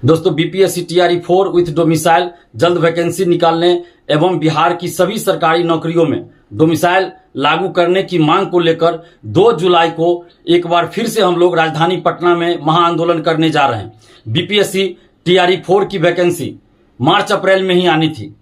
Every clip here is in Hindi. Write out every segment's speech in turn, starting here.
दोस्तों बीपीएससी टीआरई 4 विथ डोमिसाइल जल्द वैकेंसी निकालने एवं बिहार की सभी सरकारी नौकरियों में डोमिसाइल लागू करने की मांग को लेकर 2 जुलाई को एक बार फिर से हम लोग राजधानी पटना में महाआंदोलन करने जा रहे हैं। बीपीएससी टीआरई 4 की वैकेंसी मार्च अप्रैल में ही आनी थी,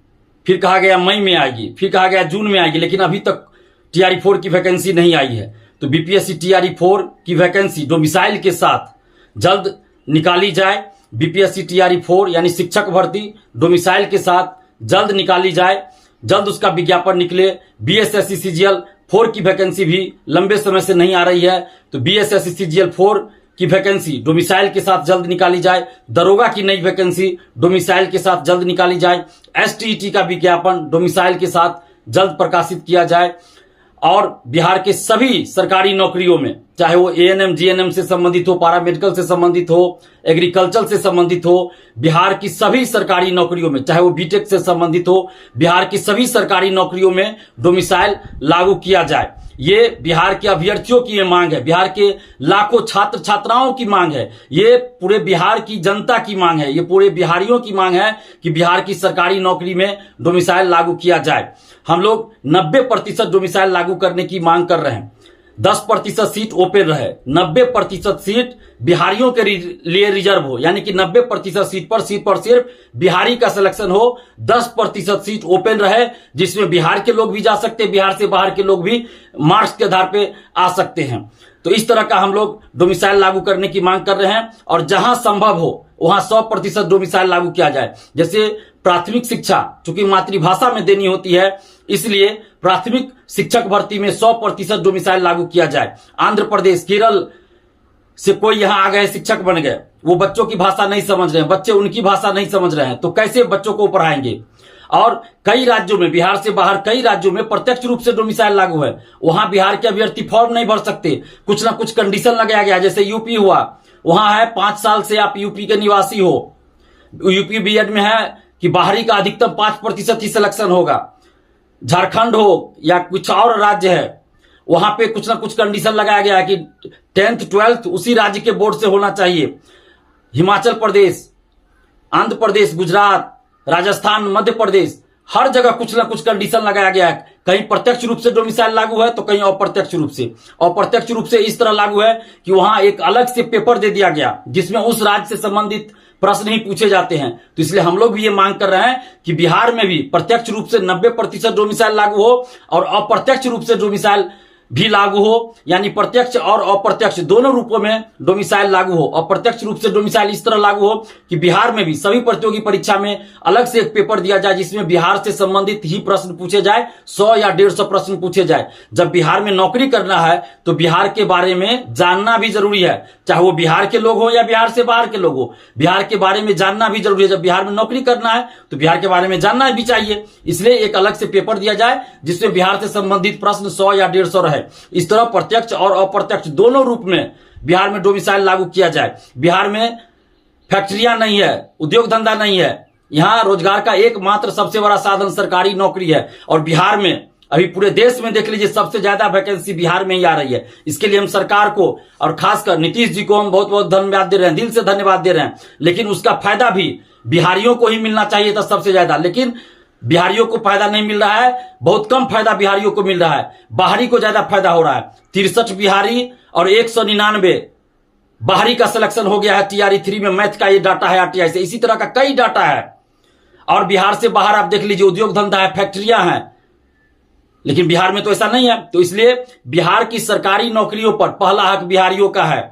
फिर कहा गया मई में आएगी, फिर कहा गया जून में आएगी, लेकिन अभी तक टीआरई 4 की वैकेंसी नहीं आई है। तो बीपीएससी टीआरई 4 की वैकेंसी डोमिसाइल के साथ जल्द निकाली जाए। बीपीएससी टीआरई 4 यानी शिक्षक भर्ती डोमिसाइल के साथ जल्द निकाली जाए, जल्द उसका विज्ञापन निकले। बीएसएससी सीजीएल 4 की वैकेंसी भी लंबे समय से नहीं आ रही है, तो बीएसएससी सीजीएल 4 की वैकेंसी डोमिसाइल के साथ जल्द निकाली जाए। दरोगा की नई वैकेंसी डोमिसाइल के साथ जल्द निकाली जाए। एसटीईटी का विज्ञापन डोमिसाइल के साथ जल्द प्रकाशित किया जाए और बिहार के सभी सरकारी नौकरियों में, चाहे वो एएनएम जीएनएम से संबंधित हो, पारा मेडिकल से संबंधित हो, एग्रीकल्चर से संबंधित हो, बिहार की सभी सरकारी नौकरियों में, चाहे वो बीटेक से संबंधित हो, बिहार की सभी सरकारी नौकरियों में डोमिसाइल लागू किया जाए। ये बिहार के अभ्यर्थियों की ये मांग है, बिहार के लाखों छात्र छात्राओं की मांग है, ये पूरे बिहार की जनता की मांग है, ये पूरे बिहारियों की मांग है कि बिहार की सरकारी नौकरी में डोमिसाइल लागू किया जाए। हम लोग 90% डोमिसाइल लागू करने की मांग कर रहे हैं। 10% सीट ओपन रहे, 90% सीट बिहारियों के लिए रिजर्व हो, यानी कि 90% सीट पर सिर्फ बिहारी का सिलेक्शन हो। 10% सीट ओपन रहे जिसमें बिहार के लोग भी जा सकते हैं, बिहार से बाहर के लोग भी मार्क्स के आधार पे आ सकते हैं। तो इस तरह का हम लोग डोमिसाइल लागू करने की मांग कर रहे हैं और जहां संभव हो वहां 100% डोमिसाइल लागू किया जाए। जैसे प्राथमिक शिक्षा चूंकि मातृभाषा में देनी होती है, इसलिए प्राथमिक शिक्षक भर्ती में 100% डोमिसाइल लागू किया जाए। आंध्र प्रदेश, केरल से कोई यहां आ गए, शिक्षक बन गए, वो बच्चों की भाषा नहीं समझ रहे हैं, बच्चे उनकी भाषा नहीं समझ रहे हैं, तो कैसे बच्चों को पढ़ाएंगे। और कई राज्यों में, बिहार से बाहर कई राज्यों में प्रत्यक्ष रूप से डोमिसाइल लागू है, वहां बिहार के अभ्यर्थी फॉर्म नहीं भर सकते, कुछ ना कुछ कंडीशन लगाया गया। जैसे यूपी हुआ, वहां है 5 साल से आप यूपी के निवासी हो, यूपी बीएड में है कि बाहरी का अधिकतम 5% ही सिलेक्शन होगा। झारखंड हो या कुछ और राज्य है, वहां पे कुछ ना कुछ कंडीशन लगाया गया है कि 10th 12th उसी राज्य के बोर्ड से होना चाहिए। हिमाचल प्रदेश, आंध्र प्रदेश, गुजरात, राजस्थान, मध्य प्रदेश, हर जगह कुछ ना कुछ कंडीशन लगाया गया है। कहीं प्रत्यक्ष रूप से डोमिसाइल लागू है तो कहीं अप्रत्यक्ष रूप से। अप्रत्यक्ष रूप से इस तरह लागू है कि वहां एक अलग से पेपर दे दिया गया जिसमें उस राज्य से संबंधित प्रश्न ही पूछे जाते हैं। तो इसलिए हम लोग भी ये मांग कर रहे हैं कि बिहार में भी प्रत्यक्ष रूप से 90% डोमिसाइल लागू हो और अप्रत्यक्ष रूप से डोमिसाइल भी लागू हो, यानी प्रत्यक्ष और अप्रत्यक्ष दोनों रूपों में डोमिसाइल लागू हो। अप्रत्यक्ष रूप से डोमिसाइल इस तरह लागू हो कि बिहार में भी सभी प्रतियोगी परीक्षा में अलग से एक पेपर दिया जाए जिसमें बिहार से संबंधित ही प्रश्न पूछे जाए, 100 या 150 प्रश्न पूछे जाए। जब बिहार में नौकरी करना है तो बिहार के बारे में जानना भी जरूरी है, चाहे वो बिहार के लोग हो या बिहार से बाहर के लोग हो, बिहार के बारे में जानना भी जरूरी है। जब बिहार में नौकरी करना है तो बिहार के बारे में जानना भी चाहिए, इसलिए एक अलग से पेपर दिया जाए जिसमें बिहार से संबंधित प्रश्न 100 या 150 रहे। इस तरह प्रत्यक्ष और अप्रत्यक्ष दोनों रूप में बिहार में डोमिसाइल लागू किया जाए। बिहार में फैक्ट्रियां नहीं है, उद्योग धंधा नहीं है, यहां रोजगार का एकमात्र सबसे बड़ा साधन सरकारी नौकरी है। और बिहार में अभी पूरे देश में देख लीजिए सबसे ज्यादा वैकेंसी बिहार में ही आ रही है। इसके लिए हम सरकार को और खासकर नीतीश जी को हम बहुत बहुत धन्यवाद दे रहे हैं, दिल से धन्यवाद दे रहे हैं। लेकिन उसका फायदा भी बिहारियों को ही मिलना चाहिए था सबसे ज्यादा, लेकिन बिहारियों को फायदा नहीं मिल रहा है, बहुत कम फायदा बिहारियों को मिल रहा है, बाहरी को ज्यादा फायदा हो रहा है। 63 बिहारी और 199 बाहरी का सिलेक्शन हो गया है टीआरई 3 में। मैथ का ये डाटा है आरटीआई से, इसी तरह का कई डाटा है। और बिहार से बाहर आप देख लीजिए उद्योग धंधा है, फैक्ट्रियां हैं, लेकिन बिहार में तो ऐसा नहीं है। तो इसलिए बिहार की सरकारी नौकरियों पर पहला हक बिहारियों का है।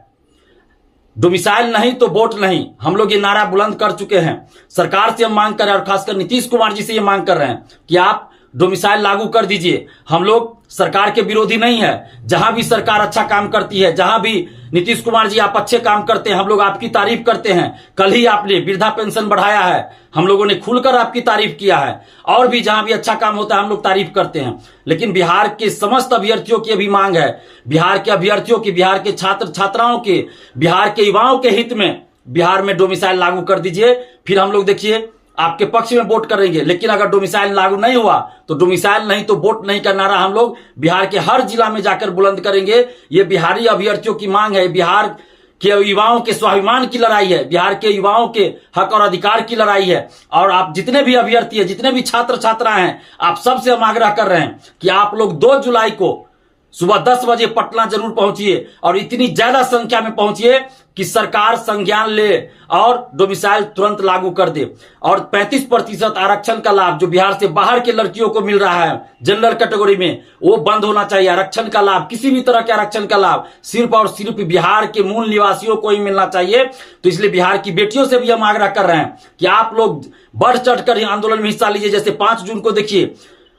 डोमिसाइल नहीं तो वोट नहीं, हम लोग ये नारा बुलंद कर चुके हैं। सरकार से हम मांग कर रहे हैं और खासकर नीतीश कुमार जी से ये मांग कर रहे हैं कि आप डोमिसाइल लागू कर दीजिए। हम लोग सरकार के विरोधी नहीं है, जहां भी सरकार अच्छा काम करती है, जहां भी नीतीश कुमार जी आप अच्छे काम करते हैं, हम लोग आपकी तारीफ करते हैं। कल ही आपने वृद्धा पेंशन बढ़ाया है, हम लोगों ने खुलकर आपकी तारीफ किया है। और भी जहां भी अच्छा काम होता है हम लोग तारीफ करते हैं। लेकिन बिहार के समस्त अभ्यर्थियों की अभी मांग है, बिहार के अभ्यर्थियों की, बिहार के छात्र छात्राओं के, बिहार के युवाओं के हित में बिहार में डोमिसाइल लागू कर दीजिए। फिर हम लोग देखिए आपके पक्ष में वोट करेंगे। लेकिन अगर डोमिसाइल लागू नहीं हुआ तो डोमिसाइल नहीं तो वोट नहीं का नारा हम लोग बिहार के हर जिला में जाकर बुलंद करेंगे। ये बिहारी अभ्यर्थियों की मांग है, बिहार के युवाओं के स्वाभिमान की लड़ाई है, बिहार के युवाओं के हक और अधिकार की लड़ाई है। और आप जितने भी अभ्यर्थी हैं, जितने भी छात्र छात्राएं हैं, आप सबसे हम आग्रह कर रहे हैं कि आप लोग 2 जुलाई को सुबह 10 बजे पटना जरूर पहुंचिए और इतनी ज्यादा संख्या में पहुंचिए कि सरकार संज्ञान ले और डोमिसाइल तुरंत लागू कर दे। और 35% आरक्षण का लाभ जो बिहार से बाहर के लड़कियों को मिल रहा है जनरल कैटेगरी में, वो बंद होना चाहिए। आरक्षण का लाभ, किसी भी तरह के आरक्षण का लाभ सिर्फ और सिर्फ बिहार के मूल निवासियों को ही मिलना चाहिए। तो इसलिए बिहार की बेटियों से भी हम आग्रह कर रहे हैं कि आप लोग बढ़ चढ़कर आंदोलन में हिस्सा लीजिए। जैसे 5 जून को देखिए,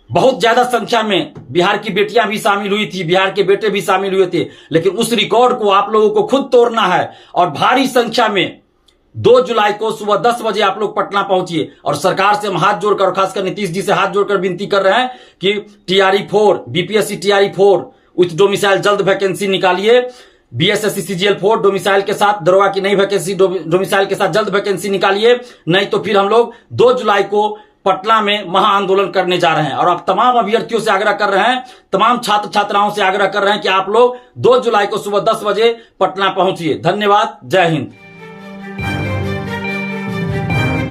बहुत ज्यादा संख्या में बिहार की बेटियां भी शामिल हुई थी, बिहार के बेटे भी शामिल हुए थे, लेकिन उस रिकॉर्ड को आप लोगों को खुद तोड़ना है। और भारी संख्या में 2 जुलाई को सुबह 10 बजे आप लोग पटना पहुंचिए। और सरकार से हम हाथ जोड़कर और खासकर नीतीश जी से हाथ जोड़कर विनती कर रहे हैं कि TRE4 BPSC TRE4 with domicile जल्द वैकेंसी निकालिए। BSSC CGL4 डोमिसाइल के साथ, दरोगा की नई वैकेंसी डोमिसाइल के साथ जल्द वैकेंसी निकालिए, नहीं तो फिर हम लोग 2 जुलाई को पटना में महा आंदोलन करने जा रहे हैं। और आप तमाम अभ्यर्थियों से आग्रह कर रहे हैं, तमाम छात्र छात्राओं से आग्रह कर रहे हैं कि आप लोग 2 जुलाई को सुबह 10 बजे पटना पहुंचिए। धन्यवाद। जय हिंद।